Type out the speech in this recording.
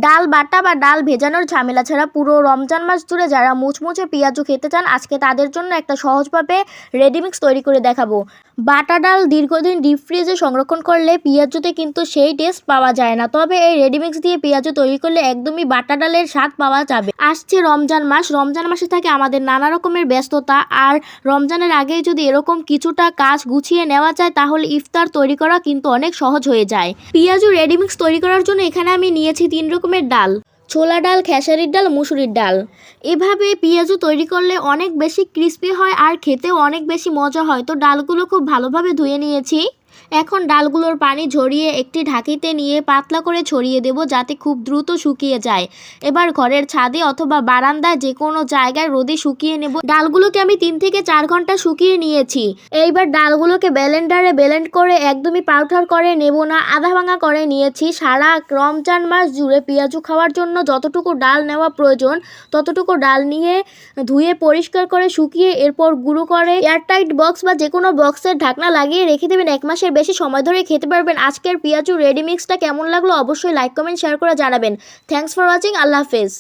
ডাল বাটা বা ডাল ভেজানোর ঝামেলা ছাড়া পুরো রমজান মাস জুড়ে যারা মুচমুচে পেঁয়াজু খেতে চান, আজকে তাদের জন্য একটা সহজভাবে রেডিমিক্স তৈরি করে দেখাবো। বাটা ডাল দীর্ঘদিন ডিপ ফ্রিজে সংরক্ষণ করলে পেঁয়াজুতে কিন্তু সেই টেস্ট পাওয়া যায় না, তবে এই রেডিমিক্স দিয়ে পেঁয়াজু তৈরি করলে একদমই বাটা ডালের স্বাদ পাওয়া যাবে। আসছে রমজান মাস, রমজান মাসে থাকে আমাদের নানা রকমের ব্যস্ততা, আর রমজানের আগেই যদি এরকম কিছুটা কাজ গুছিয়ে নেওয়া যায় তাহলে ইফতার তৈরি করা কিন্তু অনেক সহজ হয়ে যায়। পেঁয়াজু রেডিমিক্স তৈরি করার জন্য এখানে আমি নিয়েছি 3 রকমের ডাল: ছোলা ডাল, খেসারির ডাল, মুসুরির ডাল। এভাবে পেঁয়াজু তৈরি করলে অনেক বেশি ক্রিস্পি হয় আর খেতেও অনেক বেশি মজা হয়। তো ডালগুলো খুব ভালোভাবে ধুয়ে নিয়েছি। এখন ডালগুলোর পানি ঝরিয়ে একটি ঢাকিতে নিয়ে পাতলা করে ছড়িয়ে দেব যাতে খুব দ্রুত শুকিয়ে যায়। এবার ঘরের ছাদে অথবা বারান্দায় যে কোনো জায়গায় রোদে শুকিয়ে নেব। ডালগুলোকে আমি 3 থেকে 4 ঘন্টা শুকিয়ে নিয়েছি। এইবার ডালগুলোকে ব্লেন্ডারে ব্লেন্ড করে একদমই পাউডার করে নেব না, আধা ভাঙা করে নিয়েছি। সারা রমজান মাস জুড়ে পেঁয়াজু খাওয়ার জন্য যতটুকু ডাল নেওয়া প্রয়োজন ততটুকু ডাল নিয়ে ধুয়ে পরিষ্কার করে শুকিয়ে এরপর গুঁড়ো করে এয়ারটাইট বক্স বা যে কোনো বক্সের ঢাকনা লাগিয়ে রেখে দেবেন। 1 মাসের বেশি সময় ধরে খেতে পারবেন। আজকের পেঁয়াজু রেডিমিক্সটা কেমন লাগলো অবশ্যই লাইক, কমেন্ট, শেয়ার করে জানাবেন। Thanks for watching. আল্লাহ হাফেজ।